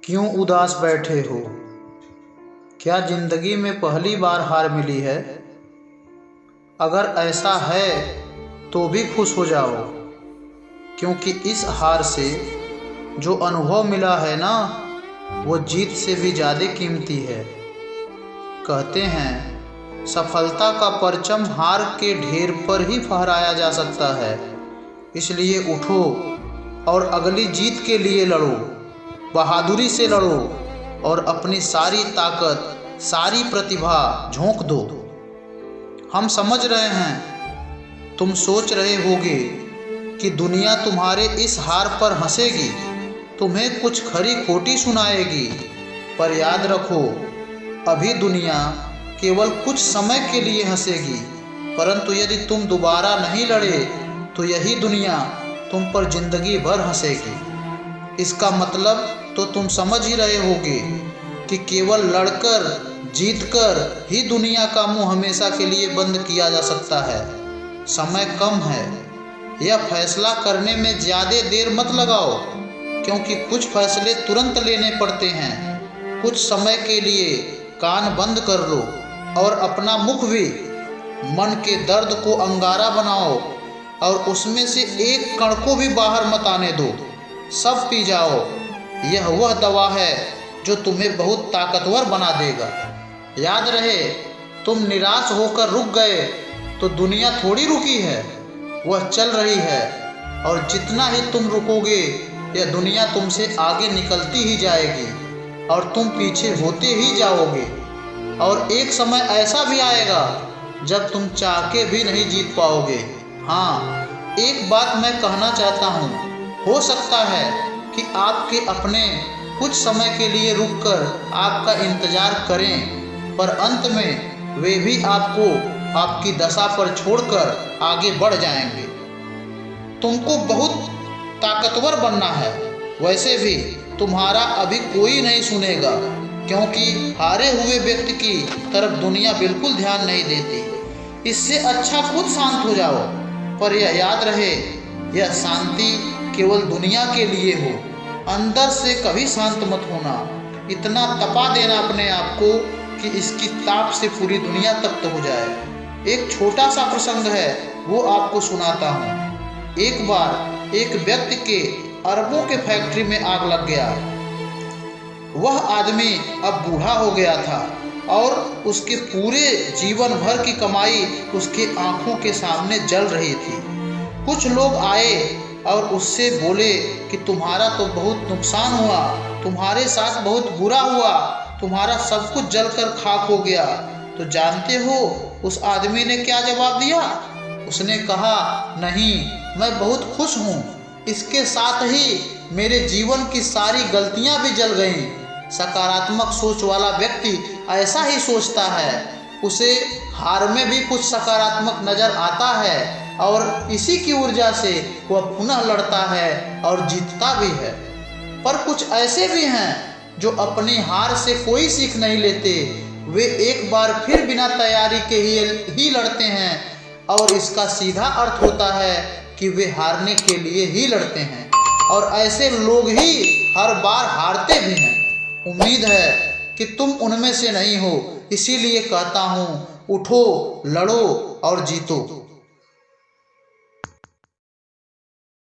क्यों उदास बैठे हो? क्या जिंदगी में पहली बार हार मिली है? अगर ऐसा है तो भी खुश हो जाओ, क्योंकि इस हार से जो अनुभव मिला है ना, वो जीत से भी ज़्यादा कीमती है। कहते हैं सफलता का परचम हार के ढेर पर ही फहराया जा सकता है। इसलिए उठो और अगली जीत के लिए लड़ो, बहादुरी से लड़ो और अपनी सारी ताकत, सारी प्रतिभा झोंक दो। हम समझ रहे हैं, तुम सोच रहे होगे कि दुनिया तुम्हारे इस हार पर हंसेगी, तुम्हें कुछ खरी खोटी सुनाएगी। पर याद रखो, अभी दुनिया केवल कुछ समय के लिए हंसेगी, परंतु यदि तुम दोबारा नहीं लड़े तो यही दुनिया तुम पर जिंदगी भर हंसेगी। इसका मतलब तो तुम समझ ही रहे होगे कि केवल लड़कर, जीतकर ही दुनिया का मुंह हमेशा के लिए बंद किया जा सकता है। समय कम है, यह फैसला करने में ज़्यादा देर मत लगाओ, क्योंकि कुछ फैसले तुरंत लेने पड़ते हैं। कुछ समय के लिए कान बंद कर लो और अपना मुख भी, मन के दर्द को अंगारा बनाओ और उसमें से एक कण को भी बाहर मत आने दो। सब पी जाओ। यह वह दवा है जो तुम्हें बहुत ताकतवर बना देगा। याद रहे, तुम निराश होकर रुक गए तो दुनिया थोड़ी रुकी है, वह चल रही है। और जितना ही तुम रुकोगे, यह दुनिया तुमसे आगे निकलती ही जाएगी और तुम पीछे होते ही जाओगे। और एक समय ऐसा भी आएगा जब तुम चाह के भी नहीं जीत पाओगे। हाँ, एक बात मैं कहना चाहता हूँ, हो सकता है कि आपके अपने कुछ समय के लिए रुककर आपका इंतजार करें, पर अंत में वे भी आपको आपकी दशा पर छोड़कर आगे बढ़ जाएंगे। तुमको बहुत ताकतवर बनना है, वैसे भी तुम्हारा अभी कोई नहीं सुनेगा, क्योंकि हारे हुए व्यक्ति की तरफ दुनिया बिल्कुल ध्यान नहीं देती। इससे अच्छा खुद शांत हो जाओ। पर यह याद रहे, यह शांति केवल दुनिया के लिए हो, अंदर से कभी शांत मत होना। इतना तपा देना अपने आप को कि इसकी ताप से पूरी दुनिया तप्त हो जाए। एक छोटा सा प्रसंग है, वो आपको सुनाता हूँ। एक बार एक व्यक्ति के अरबों के फैक्ट्री में आग लग गया। वह आदमी अब बूढ़ा हो गया था और उसके पूरे जीवन भर की कमाई उसके आंखों के सामने जल रही थी। कुछ लोग आए और उससे बोले कि तुम्हारा तो बहुत नुकसान हुआ, तुम्हारे साथ बहुत बुरा हुआ, तुम्हारा सब कुछ जलकर खाक हो गया। तो जानते हो उस आदमी ने क्या जवाब दिया? उसने कहा, नहीं, मैं बहुत खुश हूँ, इसके साथ ही मेरे जीवन की सारी गलतियाँ भी जल गईं। सकारात्मक सोच वाला व्यक्ति ऐसा ही सोचता है, उसे हार में भी कुछ सकारात्मक नज़र आता है और इसी की ऊर्जा से वह पुनः लड़ता है और जीतता भी है। पर कुछ ऐसे भी हैं जो अपनी हार से कोई सीख नहीं लेते, वे एक बार फिर बिना तैयारी के ही लड़ते हैं और इसका सीधा अर्थ होता है कि वे हारने के लिए ही लड़ते हैं और ऐसे लोग ही हर बार हारते भी हैं। उम्मीद है कि तुम उनमें से नहीं हो, इसीलिए कहता हूँ, उठो, लड़ो और जीतो।